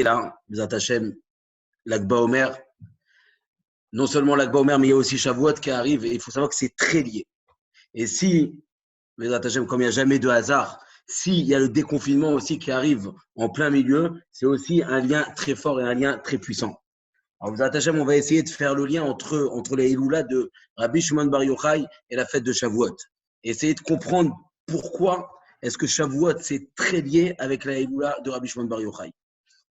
là, Bezat Hashem, l'Akba Omer. Non seulement l'Akba Omer, mais il y a aussi Shavuot qui arrive. Et il faut savoir que c'est très lié. Et si, Bezat Hashem, comme il n'y a jamais de hasard, s'il y a le déconfinement aussi qui arrive en plein milieu, c'est aussi un lien très fort et un lien très puissant. Alors, Bezat Hashem, on va essayer de faire le lien entre les Hiloula de Rabbi Shimon Bar Yochai et la fête de Shavuot. Et essayer de comprendre pourquoi est-ce que Shavuot, c'est très lié avec la Hiloula de Rabbi Shimon Bar Yochai.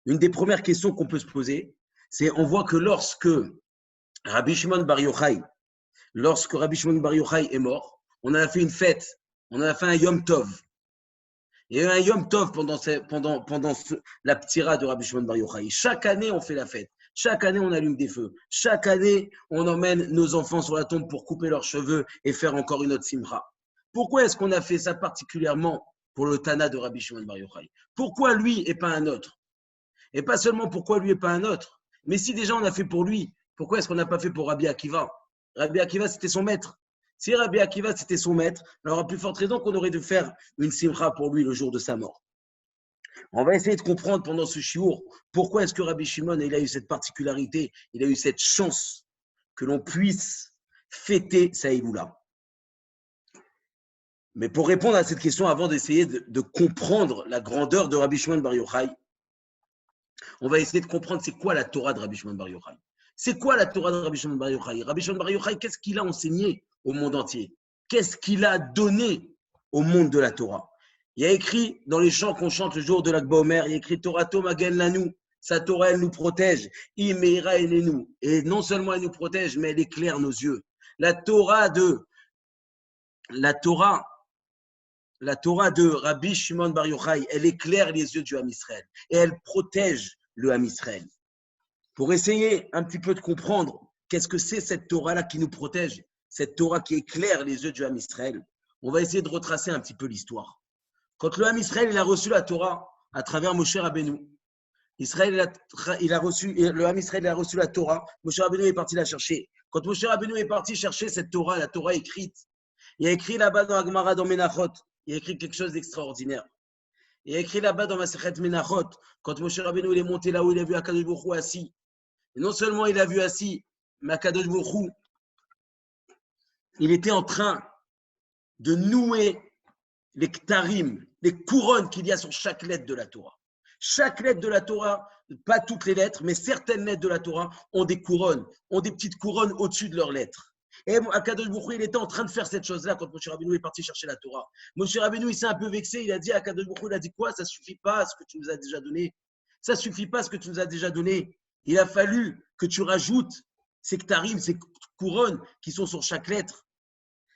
Une des premières questions qu'on peut se poser, c'est on voit que lorsque Rabbi Shimon Bar Yochai est mort, on a fait une fête, on a fait un Yom Tov. Il y a eu un Yom Tov pendant la ptira de Rabbi Shimon Bar Yochai. Chaque année, on fait la fête. Chaque année, on allume des feux. Chaque année, on emmène nos enfants sur la tombe pour couper leurs cheveux et faire encore une autre simra. Pourquoi est-ce qu'on a fait ça particulièrement pour le Tana de Rabbi Shimon Bar Yochai? Pourquoi lui et pas un autre? Et pas seulement pourquoi lui et pas un autre, mais si déjà on a fait pour lui, pourquoi est-ce qu'on n'a pas fait pour Rabbi Akiva? Rabbi Akiva, c'était son maître. Si Rabbi Akiva, c'était son maître, alors à plus forte raison qu'on aurait dû faire une simcha pour lui le jour de sa mort. On va essayer de comprendre pendant ce shiur pourquoi est-ce que Rabbi Shimon il a eu cette particularité, il a eu cette chance que l'on puisse fêter sa Hiloula. Mais pour répondre à cette question, avant d'essayer de comprendre la grandeur de Rabbi Shimon Bar Yochai, on va essayer de comprendre c'est quoi la Torah de Rabbi Shimon Bar Yochai. C'est quoi la Torah de Rabbi Shimon Bar Yochai? Rabbi Shimon Bar Yochai, qu'est-ce qu'il a enseigné au monde entier? Qu'est-ce qu'il a donné au monde de la Torah? Il y a écrit dans les chants qu'on chante le jour de l'Akba Omer, il y a écrit Torato Magen Lanu, sa Torah elle nous protège, Imeira Elenu. Et non seulement elle nous protège, mais elle éclaire nos yeux. La Torah de Rabbi Shimon Bar Yochai, elle éclaire les yeux du Ham Israël et elle protège le Ham Israël. Pour essayer un petit peu de comprendre qu'est-ce que c'est cette Torah-là qui nous protège, cette Torah qui éclaire les yeux du Ham Israël, on va essayer de retracer un petit peu l'histoire. Quand le Ham Israël il a reçu la Torah à travers Moshe Rabbeinu, le Ham Israël a reçu la Torah, Moshe Rabbeinu est parti la chercher. Quand Moshe Rabbeinu est parti chercher cette Torah, la Torah écrite, il y a écrit là-bas dans Agmara, dans Menachot, il y a écrit quelque chose d'extraordinaire. Il y a écrit là-bas dans Masechet Menachot, quand Moshe Rabbeinu il est monté là où il a vu Akadosh Baruch Hu assis. Et non seulement il a vu assis, mais Akadosh Baruch Hu, il était en train de nouer les ktarim, les couronnes qu'il y a sur chaque lettre de la Torah. Chaque lettre de la Torah, pas toutes les lettres, mais certaines lettres de la Torah ont des couronnes, ont des petites couronnes au-dessus de leurs lettres. Et Akadosh Baruch Hu, il était en train de faire cette chose-là quand Moshe Rabbeinu est parti chercher la Torah. Moshe Rabbeinu, il s'est un peu vexé, il a dit à Akadosh Baruch Hu, il a dit quoi? Ça ne suffit pas ce que tu nous as déjà donné. Ça ne suffit pas ce que tu nous as déjà donné. Il a fallu que tu rajoutes ces ktarim, ces couronnes qui sont sur chaque lettre.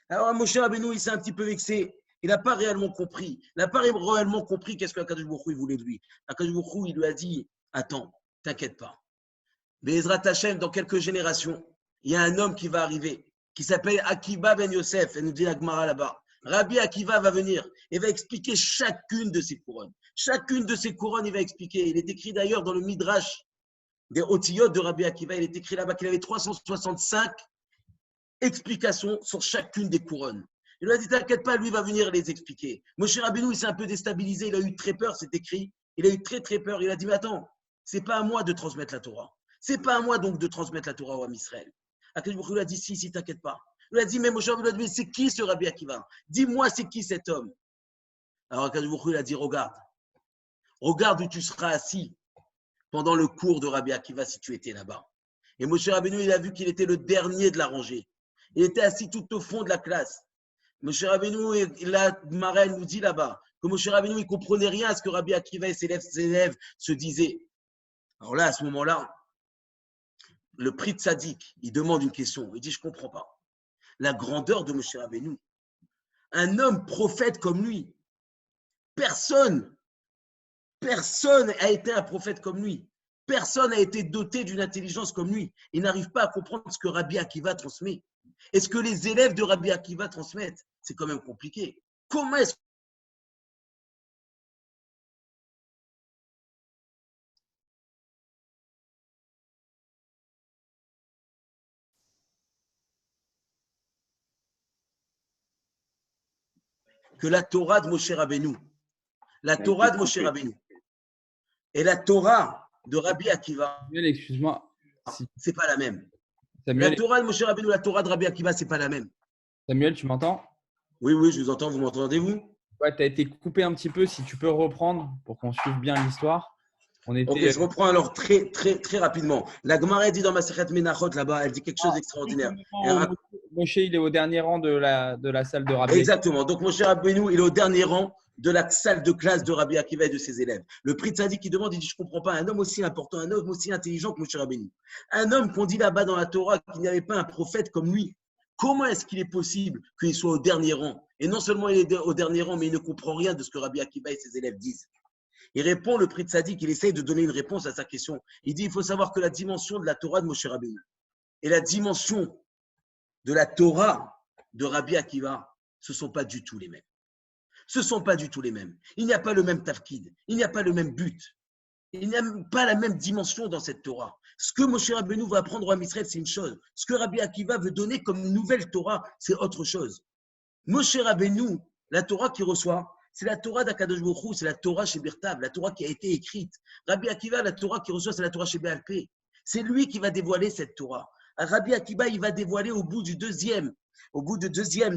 Alors Moshe Rabbeinu, il s'est un petit peu vexé. Il n'a pas réellement compris. Il n'a pas réellement compris qu'est-ce que Akadosh Baruch Hu voulait de lui. Akadosh Baruch Hu, il lui a dit, attends, t'inquiète pas. Be'ezrat Hashem, dans quelques générations, il y a un homme qui va arriver, qui s'appelle Akiva ben Yosef, elle nous dit la Gemara là-bas. Rabbi Akiva va venir et va expliquer chacune de ces couronnes. Chacune de ces couronnes, il va expliquer. Il est écrit d'ailleurs dans le Midrash des Otiyot de Rabbi Akiva, il est écrit là-bas qu'il avait 365 explications sur chacune des couronnes. Il lui a dit, t'inquiète pas, lui va venir les expliquer. Moshe Rabbeinu, il s'est un peu déstabilisé, il a eu très peur, c'est écrit. Il a eu très très peur. Il a dit, mais attends, c'est pas à moi de transmettre la Torah. C'est pas à moi donc de transmettre la Torah au Ham Israël. Akadosh Baruch Hu lui a dit, si, t'inquiète pas. Il lui a dit, mais Moshe Rabbeinu, mais c'est qui ce Rabbi Akiva? Dis-moi, c'est qui cet homme? Alors Akadosh Baruch Hu lui a dit, regarde où tu seras assis pendant le cours de Rabbi Akiva si tu étais là-bas. Et Moshe Rabbeinu, il a vu qu'il était le dernier de la rangée. Il était assis tout au fond de la classe. Moshe Rabbeinu, la Gemara nous dit là-bas que Moshe Rabbeinu, il ne comprenait rien à ce que Rabbi Akiva et ses élèves se disaient. Alors là, à ce moment-là, le prix de Tzadik, il demande une question. Il dit, je ne comprends pas. La grandeur de Moshe Rabbeinu, un homme prophète comme lui, personne n'a été un prophète comme lui. Personne n'a été doté d'une intelligence comme lui. Il n'arrive pas à comprendre ce que Rabbi Akiva transmet. Et ce que les élèves de Rabbi Akiva transmettent, c'est quand même compliqué. Comment est-ce que la Torah de Moshe Rabbeinu, et la Torah de Rabbi Akiva, Samuel, excuse-moi. c'est pas la même. La Samuel, Torah de Moshe Rabbeinu, la Torah de Rabbi Akiva, c'est pas la même. Samuel, tu m'entends? Oui, oui, je vous entends, vous m'entendez-vous? Ouais, tu as été coupé un petit peu. Si tu peux reprendre pour qu'on suive bien l'histoire. On Ok, était. je reprends alors très rapidement. La Gemara dit dans ma Masechet Menachot là-bas, elle dit quelque chose Juste au d'extraordinaire. moment où Moshe, il est au dernier rang de la salle de Rabbi Akiva. Exactement. Donc, Moshe Rabbeinu, il est au dernier rang de la salle de classe de Rabbi Akiva et de ses élèves. Le prix de Sadi qui demande, il dit, je ne comprends pas, un homme aussi important, un homme aussi intelligent que Moshe Rabbeinu. Un homme qu'on dit là-bas dans la Torah qu'il n'y avait pas un prophète comme lui. Comment est-ce qu'il est possible qu'il soit au dernier rang? Et non seulement il est au dernier rang, mais il ne comprend rien de ce que Rabbi Akiva et ses élèves disent. Il répond, le prix de Sadi, qu'il essaye de donner une réponse à sa question. Il dit, il faut savoir que la dimension de la Torah de Moshe Rabbeinu et la dimension de la Torah de Rabbi Akiva, ce ne sont pas du tout les mêmes. Ce ne sont pas du tout les mêmes. Il n'y a pas le même tafkid, il n'y a pas le même but, il n'y a pas la même dimension dans cette Torah. Ce que Moshe Rabbeinu va apprendre à Israël, c'est une chose. Ce que Rabbi Akiva veut donner comme une nouvelle Torah, c'est autre chose. Moshe Rabbeinu, la Torah qu'il reçoit, c'est la Torah d'Akadosh Baruch Hu, c'est la Torah chez Birtav, la Torah qui a été écrite. Rabbi Akiva, la Torah qu'il reçoit, c'est la Torah chez Béalpé. C'est lui qui va dévoiler cette Torah. Rabbi Akiva, il va dévoiler au bout de deuxième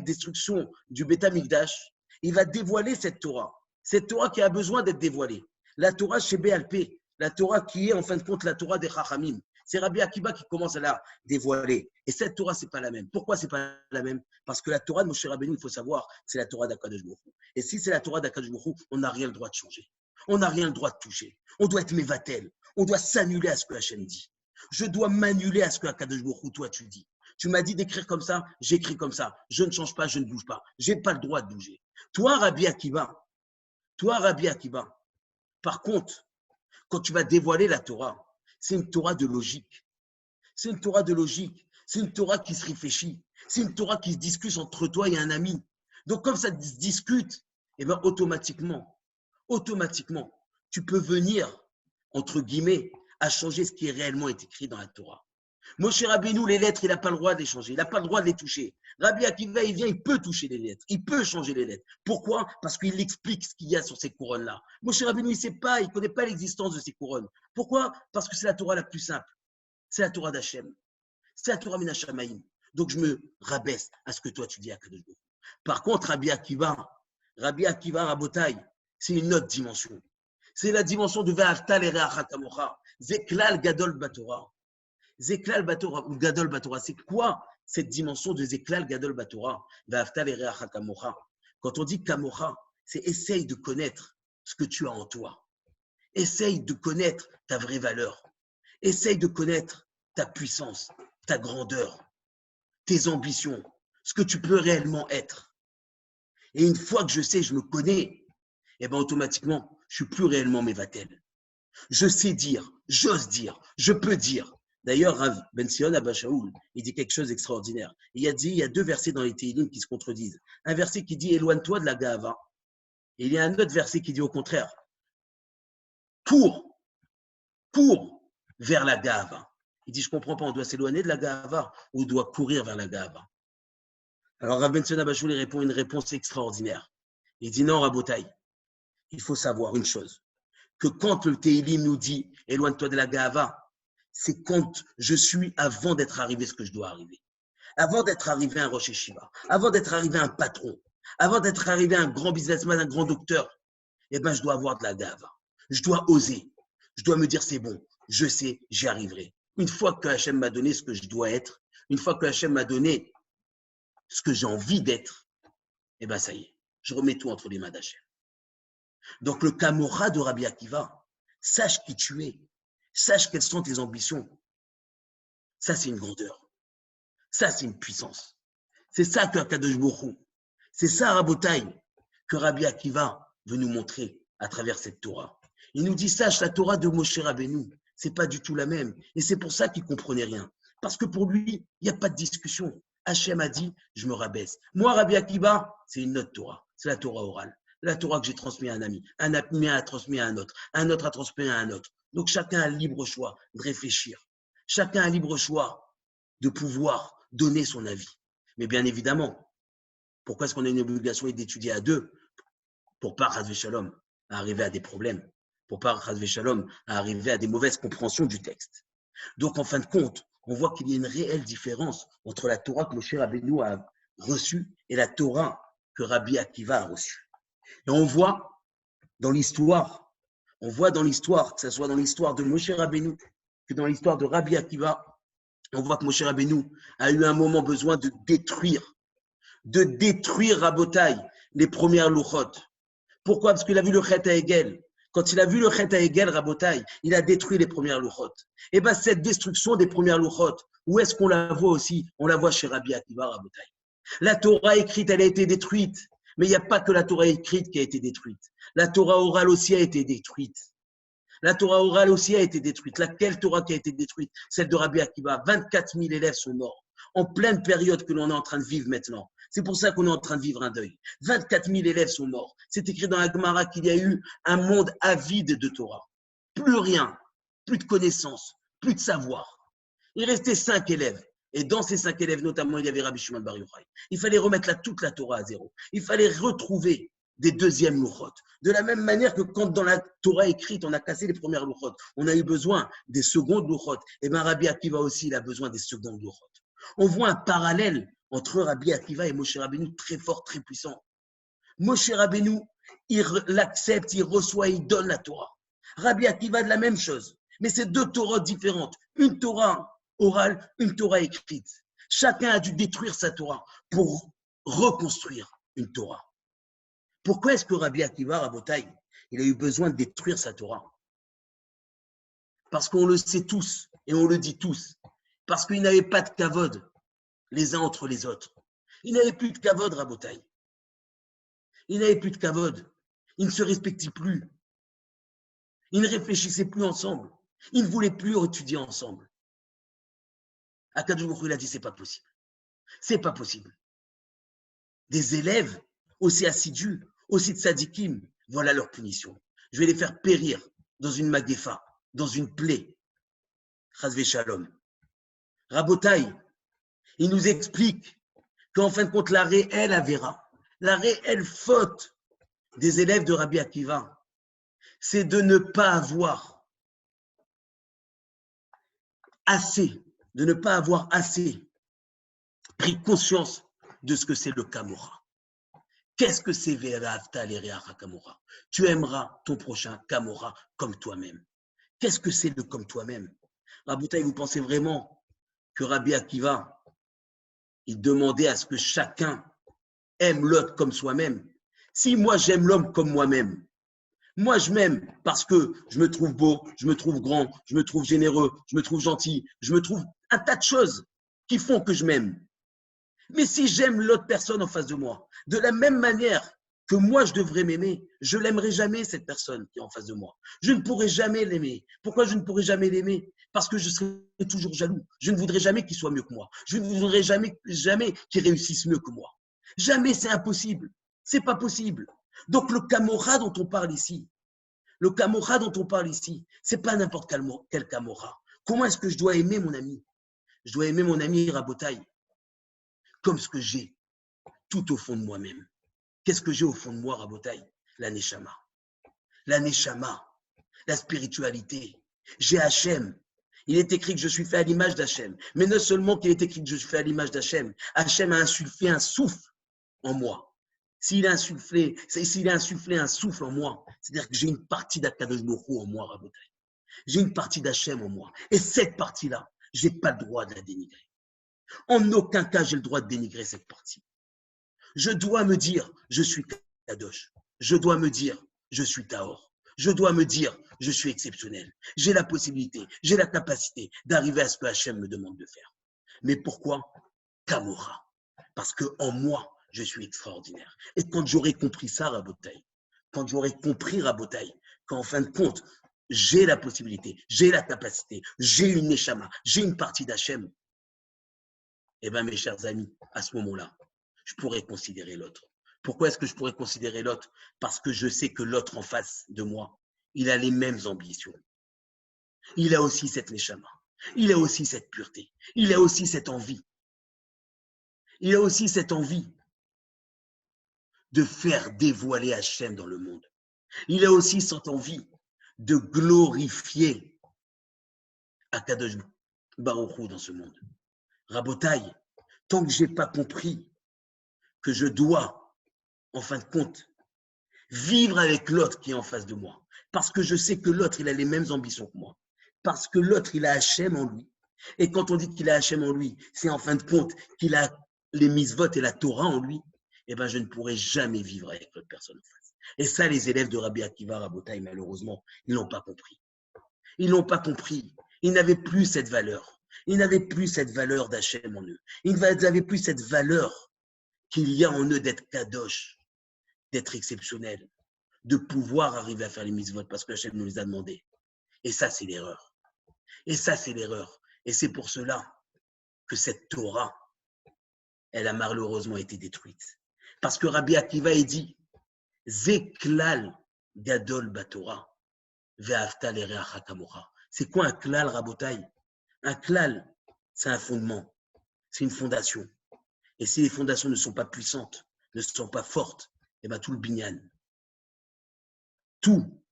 destruction du Beth Amikdash, il va dévoiler cette Torah. Cette Torah qui a besoin d'être dévoilée. La Torah chez Béalpé, la Torah qui est en fin de compte la Torah des Chachamim. C'est Rabbi Akiva qui commence à la dévoiler. Et cette Torah, ce n'est pas la même. Pourquoi ce n'est pas la même? Parce que la Torah de Moshe Rabbeinu, il faut savoir, c'est la Torah d'Akadosh Baruch Hu. Et si c'est la Torah d'Akadosh Baruch Hu, on n'a rien le droit de changer. On n'a rien le droit de toucher. On doit être mévatel. On doit s'annuler à ce que Hachem dit. Je dois m'annuler à ce que Akadosh Baruch Hu, toi, tu dis. Tu m'as dit d'écrire comme ça, j'écris comme ça. Je ne change pas, je ne bouge pas. Je n'ai pas le droit de bouger. Toi, Rabbi Akiva, par contre, quand tu vas dévoiler la Torah, c'est une Torah de logique. C'est une Torah de logique. C'est une Torah qui se réfléchit. C'est une Torah qui se discute entre toi et un ami. Donc, comme ça se discute, eh bien, automatiquement, tu peux venir, entre guillemets, à changer ce qui est réellement écrit dans la Torah. Moshe Rabbeinu, les lettres, il n'a pas le droit de les changer. Il n'a pas le droit de les toucher. Rabbi Akiva, il vient, il peut toucher les lettres. Il peut changer les lettres. Pourquoi? Parce qu'il explique ce qu'il y a sur ces couronnes-là. Moshe Rabbeinu, il ne sait pas, il ne connaît pas l'existence de ces couronnes. Pourquoi? Parce que c'est la Torah la plus simple. C'est la Torah d'Hachem. C'est la Torah Minashamaïm. Donc, je me rabaisse à ce que toi, tu dis à Kadosh Baruch Hu. Par contre, Rabbi Akiva, Rabotai, c'est une autre dimension. C'est la dimension de Ve'afta l'Ereacha Kamocha. Zeklal Gadol Batorah. Zeklal Batorah ou Gadol Batorah. C'est quoi cette dimension de Zeklal Gadol Batorah? Ve'afta l'Ereacha Kamocha. Quand on dit Kamocha, c'est essaye de connaître ce que tu as en toi. Essaye de connaître ta vraie valeur. Essaye de connaître ta puissance, ta grandeur, tes ambitions, ce que tu peux réellement être. Et une fois que je sais, je me connais, eh bien automatiquement, je ne suis plus réellement mévatel. Je sais dire, j'ose dire, je peux dire. D'ailleurs, Rav Ben Sion Abba Shaul, il dit quelque chose d'extraordinaire. Il y a deux versets dans les Téhilim qui se contredisent. Un verset qui dit « Éloigne-toi de la Gahava ». Et il y a un autre verset qui dit au contraire « Cours vers la Gahava ». Il dit « Je ne comprends pas, on doit s'éloigner de la Gahava ou on doit courir vers la Gahava ». Alors Rav Ben Sion Abba Shaul répond une réponse extraordinaire. Il dit « Non, Rabotai, il faut savoir une chose. Que quand le Téhilim nous dit « Éloigne-toi de la Gahava », c'est quand je suis avant d'être arrivé ce que je dois arriver. Avant d'être arrivé un Rosh Yeshiva, avant d'être arrivé un patron, avant d'être arrivé un grand businessman, un grand docteur, eh bien, je dois avoir de la Gahava. Je dois oser. Je dois me dire, c'est bon, je sais, j'y arriverai. Une fois que Hachem m'a donné ce que je dois être, une fois que Hachem m'a donné ce que j'ai envie d'être, eh bien, ça y est, je remets tout entre les mains d'Hachem. Donc, le Kamora de Rabbi Akiva, sache qui tu es. Sache quelles sont tes ambitions. Ça, c'est une grandeur. Ça, c'est une puissance. C'est ça que Akadosh Baruch Hu, c'est ça, Rabotai, que Rabbi Akiva veut nous montrer à travers cette Torah. Il nous dit, sache, la Torah de Moshe Rabbeinu, c'est pas du tout la même. Et c'est pour ça qu'il ne comprenait rien. Parce que pour lui, il n'y a pas de discussion. Hachem a dit, je me rabaisse. Moi, Rabbi Akiva, c'est une autre Torah. C'est la Torah orale. La Torah que j'ai transmise à un ami a transmis à un autre a transmis à un autre. Donc, chacun a le libre choix de réfléchir. Chacun a le libre choix de pouvoir donner son avis. Mais bien évidemment, pourquoi est-ce qu'on a une obligation d'étudier à deux pour pas, Chas v'Shalom, arriver à des problèmes? pour pas, chas v'shalom, arriver à des mauvaises compréhensions du texte. Donc, en fin de compte, on voit qu'il y a une réelle différence entre la Torah que Moshe Rabbeinu a reçue et la Torah que Rabbi Akiva a reçue. Et on voit dans l'histoire, que ce soit dans l'histoire de Moshe Rabbeinu que dans l'histoire de Rabbi Akiva, on voit que Moshe Rabbeinu a eu un moment besoin de détruire Rabotai, les premières louchot. Pourquoi? Parce qu'il a vu le Chet HaEgel. Quand il a vu le Chet HaEgel, Rabotai, il a détruit les premières louchot. Et bien, cette destruction des premières louchot, où est-ce qu'on la voit aussi? On la voit chez Rabbi Akiva, Rabotai. La Torah écrite, elle a été détruite. Mais il n'y a pas que la Torah écrite qui a été détruite. La Torah orale aussi a été détruite. La Torah orale aussi a été détruite. Laquelle Torah qui a été détruite? Celle de Rabbi Akiva. 24 000 élèves sont morts en pleine période que l'on est en train de vivre maintenant. C'est pour ça qu'on est en train de vivre un deuil. 24 000 élèves sont morts. C'est écrit dans la Gemara qu'il y a eu un monde avide de Torah. Plus rien, plus de connaissances, plus de savoir. Il restait 5 élèves. Et dans ces 5 élèves, notamment, il y avait Rabbi Shimon Bar Yochai. Il fallait remettre toute la Torah à zéro. Il fallait retrouver des deuxièmes louchot. De la même manière que quand dans la Torah écrite, on a cassé les premières louchot, on a eu besoin des secondes louchot. Et bien Rabbi Akiva aussi, il a besoin des secondes louchot. On voit un parallèle entre Rabbi Akiva et Moshe Rabbeinu très fort, très puissant. Moshe Rabbeinu, il l'accepte, il reçoit, il donne la Torah. Rabbi Akiva, de la même chose. Mais c'est 2 Torahs différentes. Une Torah orale, une Torah écrite. Chacun a dû détruire sa Torah pour reconstruire une Torah. Pourquoi est-ce que Rabbi Akiva, Rabotai, il a eu besoin de détruire sa Torah? Parce qu'on le sait tous et on le dit tous. Parce qu'il n'avait pas de kavod les uns entre les autres. Il n'avait plus de kavod, Rabotai. Il n'avait plus de kavod. Ils ne se respectaient plus. Ils ne réfléchissaient plus ensemble. Ils ne voulaient plus étudier ensemble. Akadosh Baruch Hu, il a dit, c'est pas possible. C'est pas possible. Des élèves aussi assidus, aussi tzadikim, voilà leur punition. Je vais les faire périr dans une magéfa, dans une plaie. Chas v'shalom. Rabotai, il nous explique qu'en fin de compte, la réelle avéra, la réelle faute des élèves de Rabbi Akiva, c'est de ne pas avoir assez pris conscience de ce que c'est le Kamora. Qu'est-ce que c'est Ve'ahavta l'ereacha Kamora? Tu aimeras ton prochain Kamora comme toi-même. Qu'est-ce que c'est le comme toi-même? Rabotai, vous pensez vraiment que Rabbi Akiva, il demandait à ce que chacun aime l'autre comme soi-même? Si moi j'aime l'homme comme moi-même, moi je m'aime parce que je me trouve beau, je me trouve grand, je me trouve généreux, je me trouve gentil, je me trouve un tas de choses qui font que je m'aime. Mais si j'aime l'autre personne en face de moi, de la même manière que moi je devrais m'aimer, je ne l'aimerai jamais cette personne qui est en face de moi. Je ne pourrai jamais l'aimer. Pourquoi je ne pourrai jamais l'aimer? Parce que je serai toujours jaloux. Je ne voudrais jamais qu'il soit mieux que moi. Je ne voudrais jamais qu'il réussisse mieux que moi. Jamais, c'est impossible. C'est pas possible. Donc le Kamora dont on parle ici, c'est pas n'importe quel Kamora. Comment est-ce que je dois aimer mon ami? Je dois aimer mon ami Rabotai comme ce que j'ai tout au fond de moi-même. Qu'est-ce que j'ai au fond de moi, Rabotai? La Neshama. La Neshama, la spiritualité. J'ai Hachem. Il est écrit que je suis fait à l'image d'Hachem. Mais non seulement qu'il est écrit que je suis fait à l'image d'Hachem, Hachem a insufflé un souffle en moi. S'il a insufflé un souffle en moi, c'est-à-dire que j'ai une partie d'Akadosh Baruch Hu en moi, Rabotai. J'ai une partie d'Hachem en moi. Et cette partie-là, je n'ai pas le droit de la dénigrer. En aucun cas, j'ai le droit de dénigrer cette partie. Je dois me dire, je suis Kadosh. Je dois me dire, je suis Tahor. Je dois me dire, je suis exceptionnel. J'ai la possibilité, j'ai la capacité d'arriver à ce que Hachem me demande de faire. Mais pourquoi? Kamora. Parce qu'en moi, je suis extraordinaire. Et quand j'aurai compris ça, Rabotai, qu'en fin de compte, j'ai la possibilité, j'ai la capacité, j'ai une Neshama, j'ai une partie d'Hachem, eh bien, mes chers amis, à ce moment-là, je pourrais considérer l'autre. Pourquoi est-ce que je pourrais considérer l'autre? Parce que je sais que l'autre en face de moi, il a les mêmes ambitions. Il a aussi cette neshama. Il a aussi cette pureté. Il a aussi cette envie. Il a aussi cette envie de faire dévoiler Hachem dans le monde. Il a aussi cette envie de glorifier Akadosh Baruch Hu dans ce monde. Rabotaï, tant que je n'ai pas compris que je dois, en fin de compte, vivre avec l'autre qui est en face de moi, parce que je sais que l'autre, il a les mêmes ambitions que moi, parce que l'autre, il a Hachem en lui. Et quand on dit qu'il a Hachem en lui, c'est en fin de compte qu'il a les mitzvot et la Torah en lui, eh bien, je ne pourrai jamais vivre avec l'autre personne en face. Et ça, les élèves de Rabbi Akiva, Rabotaï, malheureusement, ils n'ont pas compris. Ils n'ont pas compris. Ils n'avaient plus cette valeur. Ils n'avaient plus cette valeur d'Hachem en eux. Ils n'avaient plus cette valeur qu'il y a en eux d'être kadosh, d'être exceptionnel, de pouvoir arriver à faire les mitzvot parce que Hachem nous les a demandés. Et ça, c'est l'erreur. Et ça, c'est l'erreur. Et c'est pour cela que cette Torah, elle a malheureusement été détruite. Parce que Rabbi Akiva a dit Zeklal Gadol Batora Ve'afta l'ereacha kamocha. C'est quoi un klal, Rabotaï? Un klal, c'est un fondement, c'est une fondation. Et si les fondations ne sont pas puissantes, ne sont pas fortes, et bien tout le binyan, tout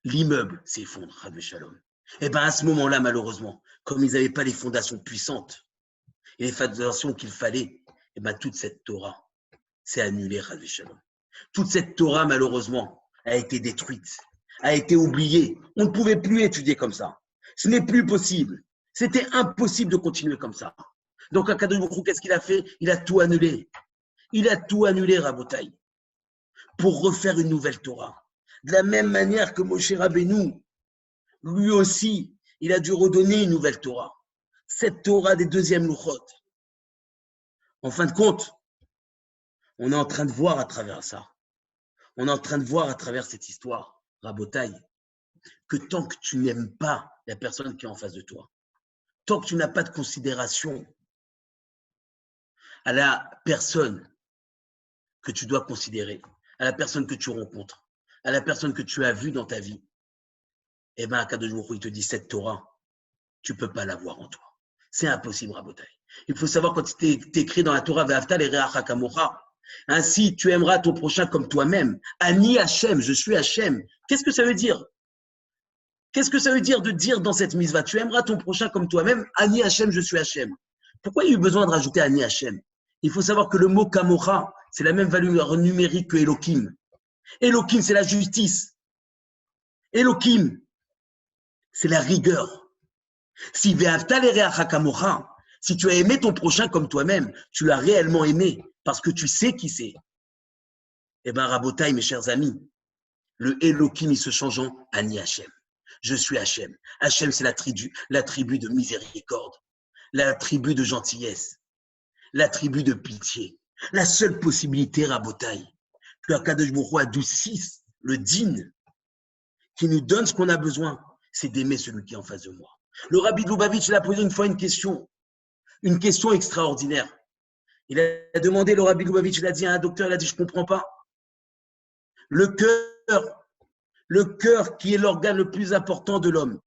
l'immeuble s'effondre, Rabbi Shalom. Et bien à ce moment-là, malheureusement, comme ils n'avaient pas les fondations puissantes et les fondations qu'il fallait, et bien toute cette Torah s'est annulée, Rabbi Shalom. Toute cette Torah, malheureusement, a été détruite, a été oubliée. On ne pouvait plus étudier comme ça. Ce n'est plus possible. C'était impossible de continuer comme ça. Donc, Akadosh Baruch Hu, qu'est-ce qu'il a fait? Il a tout annulé. Il a tout annulé, Rabotaï, pour refaire une nouvelle Torah. De la même manière que Moshe Rabbeinu, lui aussi, il a dû redonner une nouvelle Torah. Cette Torah des deuxièmes Luchot. En fin de compte, on est en train de voir à travers ça. On est en train de voir à travers cette histoire, Rabotaï, que tant que tu n'aimes pas la personne qui est en face de toi, tant que tu n'as pas de considération à la personne que tu dois considérer, à la personne que tu rencontres, à la personne que tu as vue dans ta vie, eh bien, Akadosh Baruch Hu, il te dit cette Torah, tu ne peux pas l'avoir en toi. C'est impossible, Rabotaï. Il faut savoir quand c'est écrit dans la Torah, Ve'afta l'ereacha kamocha, ainsi tu aimeras ton prochain comme toi-même. Ani Hachem, je suis Hachem. Qu'est-ce que ça veut dire? Qu'est-ce que ça veut dire de dire dans cette mitzvah? Tu aimeras ton prochain comme toi-même. Ani Hachem, je suis Hachem. Pourquoi il y a eu besoin de rajouter Ani Hachem? Il faut savoir que le mot kamocha, c'est la même valeur numérique que Elohim. Elohim, c'est la justice. Elohim, c'est la rigueur. Si ve'afta l'ereacha kamocha, si tu as aimé ton prochain comme toi-même, tu l'as réellement aimé parce que tu sais qui c'est. Eh bien, Rabotaï, mes chers amis, le Elohim, il se change en Ani Hachem. Je suis Hachem. Hachem, c'est la tribu de miséricorde, la tribu de gentillesse, la tribu de pitié. La seule possibilité, Rabotaï, que Akadosh Baruch Hu adoucisse le din, qui nous donne ce qu'on a besoin, c'est d'aimer celui qui est en face de moi. Le Rabbi de Lubavitch, il a posé une fois une question extraordinaire. Il a demandé, le Rabbi de Lubavitch, il a dit à un docteur, il a dit, je ne comprends pas. Le cœur qui est l'organe le plus important de l'homme.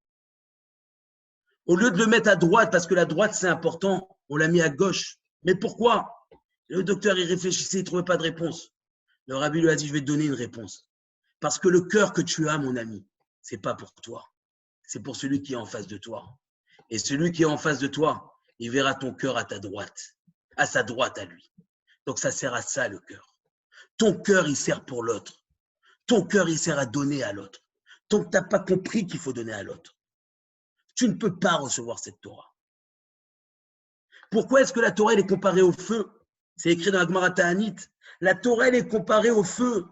Au lieu de le mettre à droite, parce que la droite c'est important, on l'a mis à gauche. Mais pourquoi? Le docteur, il réfléchissait, il ne trouvait pas de réponse. Le Rabbi lui a dit, je vais te donner une réponse. Parce que le cœur que tu as, mon ami, ce n'est pas pour toi. C'est pour celui qui est en face de toi. Et celui qui est en face de toi, il verra ton cœur à ta droite, à sa droite à lui. Donc ça sert à ça, le cœur. Ton cœur, il sert pour l'autre. Ton cœur, il sert à donner à l'autre. Tant que tu n'as pas compris qu'il faut donner à l'autre, tu ne peux pas recevoir cette Torah. Pourquoi est-ce que la Torah elle est comparée au feu? C'est écrit dans la Gemara Ta'anit. La Torah elle est comparée au feu.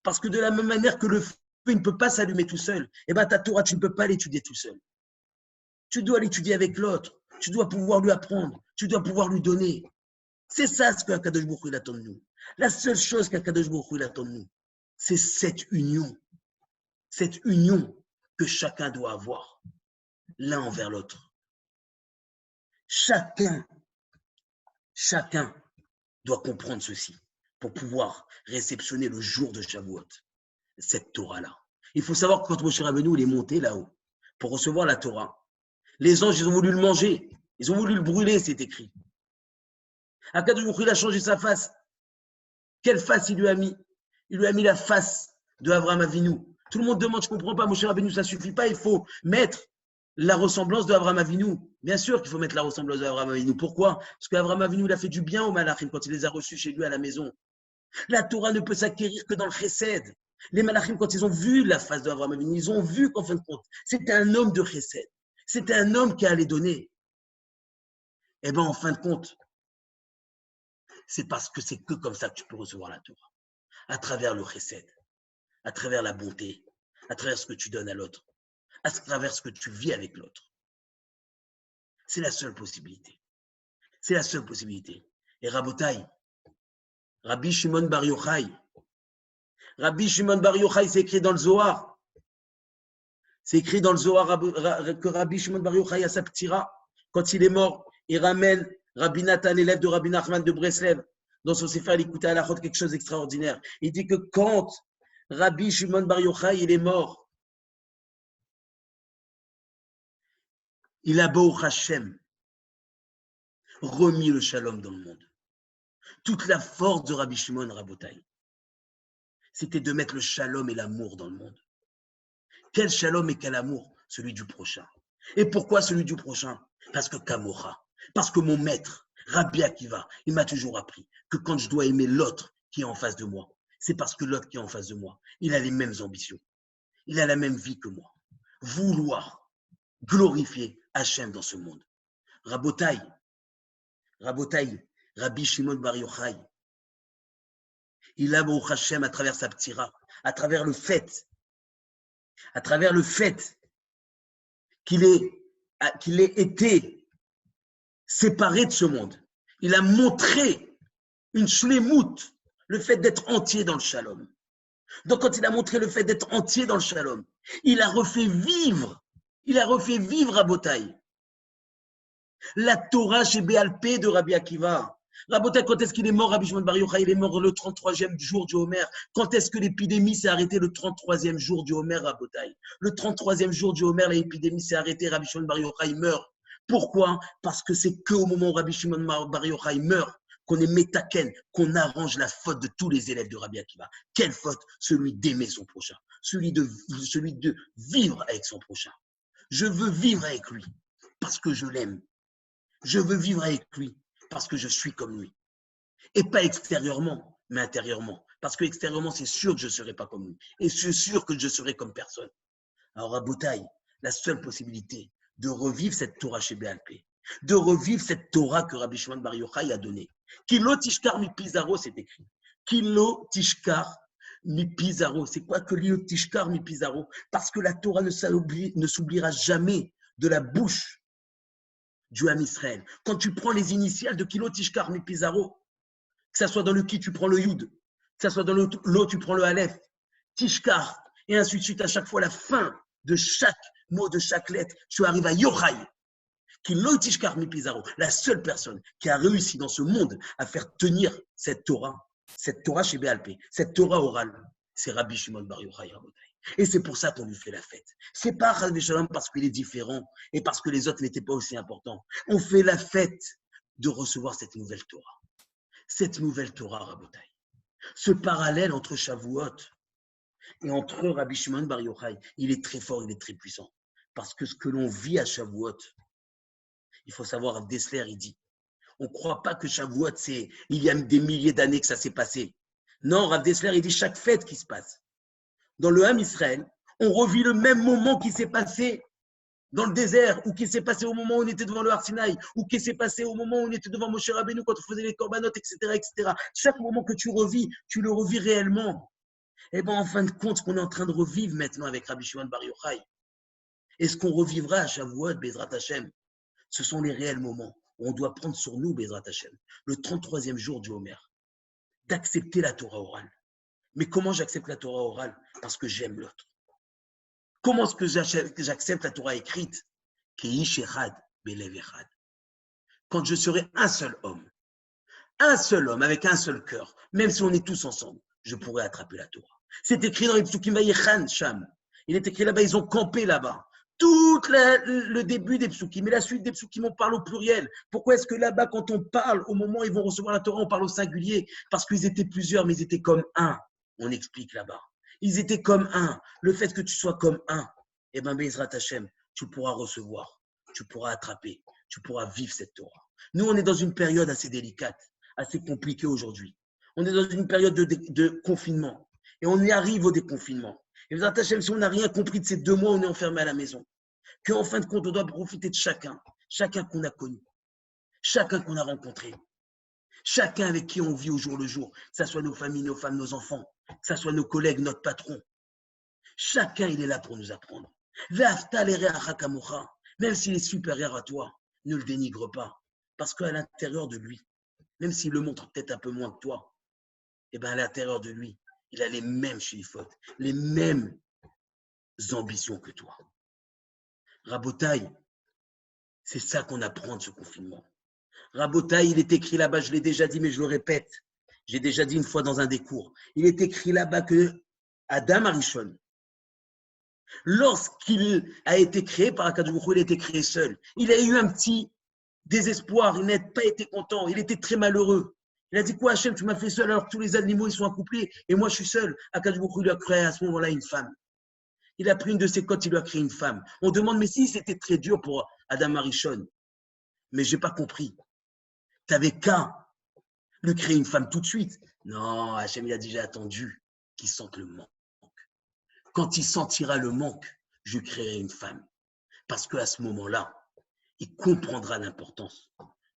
Parce que de la même manière que le feu il ne peut pas s'allumer tout seul, et bien ta Torah, tu ne peux pas l'étudier tout seul. Tu dois l'étudier avec l'autre. Tu dois pouvoir lui apprendre. Tu dois pouvoir lui donner. C'est ça ce qu'Akadosh Baruch Hu attend de nous. La seule chose qu'Akadosh Baruch Hu attend de nous, c'est cette union que chacun doit avoir, l'un envers l'autre. Chacun doit comprendre ceci pour pouvoir réceptionner le jour de Shavuot, cette Torah-là. Il faut savoir que quand Moshe Rabbeinu est monté là-haut pour recevoir la Torah, les anges, ils ont voulu le manger, ils ont voulu le brûler, c'est écrit. Akadosh Baruch Hu, il a changé sa face. Quelle face il lui a mis? Il lui a mis la face de Avraham Avinu, Tout le monde demande, je ne comprends pas, Moshe Rabbeinu, ça ne suffit pas, il faut mettre la ressemblance d'Abraham Avinu. Bien sûr qu'il faut mettre la ressemblance d'Abraham Avinu. Pourquoi? Parce qu'Abraham Avinu, il a fait du bien aux Malachim quand il les a reçus chez lui à la maison. La Torah ne peut s'acquérir que dans le chesed. Les Malachim, quand ils ont vu la face d'Abraham Avinu, ils ont vu qu'en fin de compte, c'était un homme de chesed. C'était un homme qui allait donner. Eh bien, en fin de compte, c'est parce que c'est que comme ça que tu peux recevoir la Torah. À travers le chesed, à travers la bonté, à travers ce que tu donnes à l'autre, à travers ce que tu vis avec l'autre. C'est la seule possibilité. C'est la seule possibilité. Et Rabotai, Rabbi Shimon Bar Yochai, c'est écrit dans le Zohar. C'est écrit dans le Zohar que Rabbi Shimon Bar Yochai a sa ptira. Quand il est mort, il ramène Rabbi Nathan, élève de Rabbi Nachman de Breslev, dans son Sefer Likutei Halachot, quelque chose d'extraordinaire. Il dit que quand Rabbi Shimon Bar Yochai il est mort, il a Baruch Hashem remis le shalom dans le monde. Toute la force de Rabbi Shimon Rabotai, c'était de mettre le shalom et l'amour dans le monde. Quel shalom et quel amour? Celui du prochain. Et pourquoi celui du prochain? Parce que Kamora, parce que mon maître, Rabbi Akiva, il m'a toujours appris que quand je dois aimer l'autre qui est en face de moi, c'est parce que l'autre qui est en face de moi, il a les mêmes ambitions. Il a la même vie que moi. Vouloir glorifier Hachem dans ce monde. Rabotai, Rabbi Shimon Bar Yochai, il a Baruch Hashem à travers sa ptira, à travers le fait qu'il ait été séparé de ce monde. Il a montré une shlemout, le fait d'être entier dans le shalom. Donc, quand il a montré le fait d'être entier dans le shalom, il a refait vivre Rabotai la Torah chez Béalpé de Rabbi Akiva. Rabotai, quand est-ce qu'il est mort, Rabbi Shimon Bar Yochai? Il est mort le 33e jour du Homer. Quand est-ce que l'épidémie s'est arrêtée? Le 33e jour du Homer, Rabotai. Le 33e jour du Homer, l'épidémie s'est arrêtée, Rabbi Shimon Bar Yochai meurt. Pourquoi? Parce que c'est qu'au moment où Rabbi Shimon Bar Yochai meurt qu'on est métaken, qu'on arrange la faute de tous les élèves de Rabbi Akiva. Quelle faute? Celui d'aimer son prochain, celui de vivre avec son prochain. Je veux vivre avec lui parce que je l'aime. Je veux vivre avec lui parce que je suis comme lui. Et pas extérieurement, mais intérieurement. Parce que extérieurement, c'est sûr que je ne serai pas comme lui. Et c'est sûr que je serai comme personne. Alors, à Boutaï, la seule possibilité de revivre cette Torah chez Béalpé, de revivre cette Torah que Rabbi Shimon Bar Yochai a donnée. Kilo Tishkar mi Pizarro, c'est écrit. Kilo Tishkar mi Pizarro. C'est quoi que Kilo Tishkar mi Pizarro? Parce que la Torah ne s'oubliera jamais de la bouche du Ham Israël. Quand tu prends les initiales de Kilo Tishkar mi Pizarro, que ça soit dans le Ki, tu prends le Yud, que ça soit dans le Lo, tu prends le Aleph, Tishkar, et ainsi de suite, à chaque fois, la fin de chaque mot, de chaque lettre, tu arrives à Yochai. Kilo Tishkar mi Pizarro, la seule personne qui a réussi dans ce monde à faire tenir cette Torah chez Béalpé, cette Torah orale, c'est Rabbi Shimon Bar Yochai Rabotai. Et c'est pour ça qu'on lui fait la fête. C'est pas Rabbi Shalom parce qu'il est différent et parce que les autres n'étaient pas aussi importants. On fait la fête de recevoir cette nouvelle Torah. Cette nouvelle Torah, Rabotai. Ce parallèle entre Shavuot et entre Rabbi Shimon Bar Yochai, il est très fort, il est très puissant. Parce que ce que l'on vit à Shavuot, il faut savoir, Rav Dessler, il dit, on ne croit pas que Shavuot, c'est il y a des milliers d'années que ça s'est passé. Non, Rav Dessler, il dit chaque fête qui se passe. Dans le Ham Israël, on revit le même moment qui s'est passé dans le désert, ou qui s'est passé au moment où on était devant le Har Sinaï, ou qui s'est passé au moment où on était devant Moshe Rabbeinu quand on faisait les korbanot, etc., etc. Chaque moment que tu revis, tu le revis réellement. Et bien, en fin de compte, ce qu'on est en train de revivre maintenant avec Rabbi Shimon Bar Yochai, et ce qu'on revivra à Shavuot, Bezrat Hashem, ce sont les réels moments où on doit prendre sur nous, Bezrat Hashem, le 33e jour du Homer, d'accepter la Torah orale. Mais comment j'accepte la Torah orale? Parce que j'aime l'autre. Comment est-ce que j'accepte la Torah écrite? Keish echad belev echad. Quand je serai un seul homme avec un seul cœur, même si on est tous ensemble, je pourrai attraper la Torah. C'est écrit dans les Psukim Vayechan Sham. Il est écrit là-bas, ils ont campé là-bas. Tout le début des Psukim et la suite des Psukim, on parle au pluriel. Pourquoi est-ce que là-bas, quand on parle, au moment où ils vont recevoir la Torah, on parle au singulier? Parce qu'ils étaient plusieurs, mais ils étaient comme un. On explique là-bas. Ils étaient comme un. Le fait que tu sois comme un, eh bien, Bezrat Hashem, tu pourras recevoir, tu pourras attraper, tu pourras vivre cette Torah. Nous, on est dans une période assez délicate, assez compliquée aujourd'hui. On est dans une période de confinement. Et on y arrive au déconfinement. Et Bezrat Hashem, si on n'a rien compris de ces 2 mois, on est enfermé à la maison. Qu'en fin de compte, on doit profiter de chacun qu'on a connu, chacun qu'on a rencontré, chacun avec qui on vit au jour le jour, que ce soit nos familles, nos femmes, nos enfants, que ce soit nos collègues, notre patron. Chacun, il est là pour nous apprendre. Même s'il est supérieur à toi, ne le dénigre pas. Parce qu'à l'intérieur de lui, même s'il le montre peut-être un peu moins que toi, eh bien à l'intérieur de lui, il a les mêmes shélifot, les mêmes ambitions que toi. Rabotaï, c'est ça qu'on apprend de ce confinement. Rabotaï, il est écrit là-bas, je l'ai déjà dit, mais je le répète. J'ai déjà dit une fois dans un des cours. Il est écrit là-bas que Adam Arishon, lorsqu'il a été créé par Akadosh Baruch Hu, il a été créé seul. Il a eu un petit désespoir, il n'a pas été content, il était très malheureux. Il a dit quoi, Hachem, tu m'as fait seul alors que tous les animaux ils sont accouplés et moi je suis seul. Akadosh Baruch Hu lui a créé à ce moment-là une femme. Il a pris une de ses côtes, il lui a créé une femme. On demande, mais si c'était très dur pour Adam Arishon, mais je n'ai pas compris. Tu n'avais qu'à lui créer une femme tout de suite. Non, Hachem, il a déjà attendu qu'il sente le manque. Quand il sentira le manque, je créerai une femme. Parce qu'à ce moment-là, il comprendra l'importance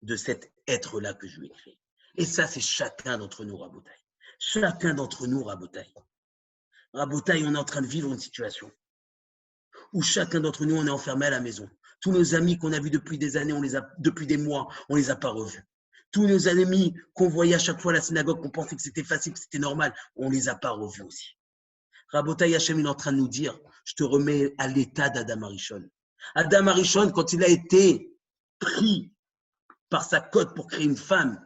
de cet être-là que je lui ai créé. Et ça, c'est chacun d'entre nous, Rabotaï. Chacun d'entre nous, Rabotaï. Rabotaï, on est en train de vivre une situation où chacun d'entre nous, on est enfermé à la maison. Tous nos amis qu'on a vus depuis des années, depuis des mois, on ne les a pas revus. Tous nos amis qu'on voyait à chaque fois à la synagogue, qu'on pensait que c'était facile, que c'était normal, on ne les a pas revus aussi. Rabotaï Hachem, il est en train de nous dire, je te remets à l'état d'Adam Arishon. Adam Arishon, quand il a été pris par sa côte pour créer une femme,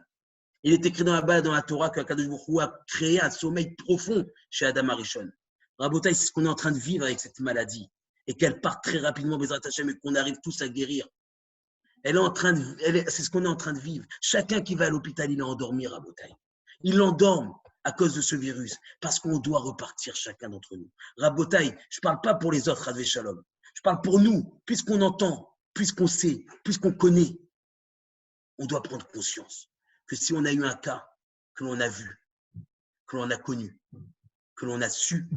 il est écrit dans la Torah qu'Akadosh Baruch Hu a créé un sommeil profond chez Adam Arishon. Rabotaï, c'est ce qu'on est en train de vivre avec cette maladie et qu'elle part très rapidement, Bezrat Hashem, et qu'on arrive tous à guérir. C'est ce qu'on est en train de vivre. Chacun qui va à l'hôpital, il est endormi, Rabotaï. Il endorme à cause de ce virus, parce qu'on doit repartir chacun d'entre nous. Rabotaï, je ne parle pas pour les autres, Advé Shalom. Je parle pour nous, puisqu'on entend, puisqu'on sait, puisqu'on connaît. On doit prendre conscience que si on a eu un cas que l'on a vu, que l'on a connu, que l'on a su,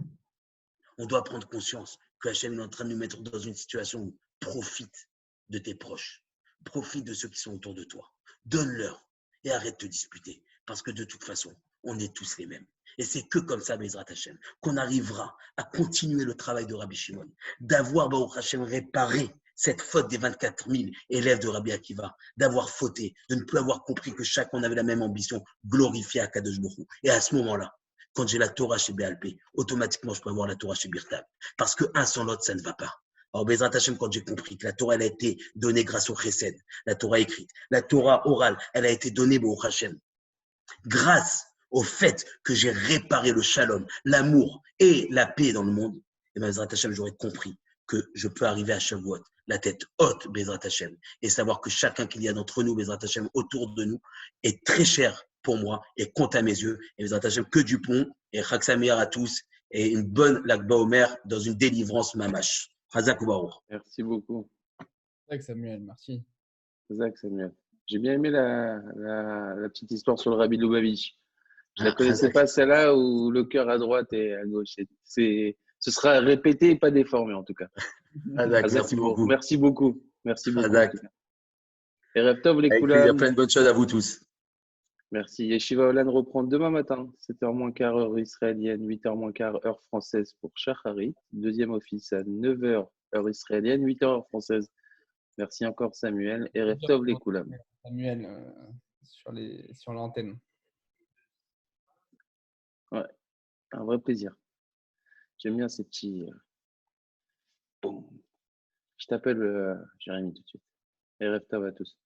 on doit prendre conscience que Hachem est en train de nous mettre dans une situation où profite de tes proches, profite de ceux qui sont autour de toi, donne-leur et arrête de te disputer, parce que de toute façon, on est tous les mêmes. Et c'est que comme ça, Bezrat Hashem, qu'on arrivera à continuer le travail de Rabbi Shimon, d'avoir, Baruch Hashem, réparé cette faute des 24 000 élèves de Rabbi Akiva, d'avoir fauté, de ne plus avoir compris que chacun avait la même ambition, glorifier Akadosh Baruch Hu. Et à ce moment-là, quand j'ai la Torah chez BLP, automatiquement, je peux avoir la Torah chez Birtav. Parce que un sans l'autre, ça ne va pas. Alors, Bezrat Hashem, quand j'ai compris que la Torah, elle a été donnée grâce au Chesed, la Torah écrite, la Torah orale, elle a été donnée, Baruch Hashem, grâce au fait que j'ai réparé le shalom, l'amour et la paix dans le monde, et bien, Bezrat Hashem, j'aurais compris que je peux arriver à Shavuot, la tête haute, Bezrat Hashem, et savoir que chacun qu'il y a d'entre nous, Bezrat Hashem, autour de nous, est très cher pour moi et compte à mes yeux. Et Bezrat Hashem, que du pont, et Chag Sameach à tous, et une bonne Lag BaOmer dans une délivrance mamash. Chazak ou Baruch. Merci beaucoup. Zach Samuel, merci. Zach Samuel. J'ai bien aimé la petite histoire sur le Rabbi Lubavitch. Je ne la connaissais pas, celle-là, où le cœur à droite et à gauche. Ce sera répété et pas déformé, en tout cas. Merci beaucoup. Merci beaucoup. Merci beaucoup. Et Rev Tov, les Il y a plein de bonnes choses à vous tous. Merci. Yeshiva Olan reprend demain matin, 7h15 heure israélienne, 8h15 heure française pour Shacharit. Deuxième office à 9h heure israélienne, 8h heure française. Merci encore Samuel. Et Rev Tov, les Koulam. Samuel, sur l'antenne. Ouais, un vrai plaisir. J'aime bien ces petits. Je t'appelle Jérémy tout de suite. Et Rev Tov à tous.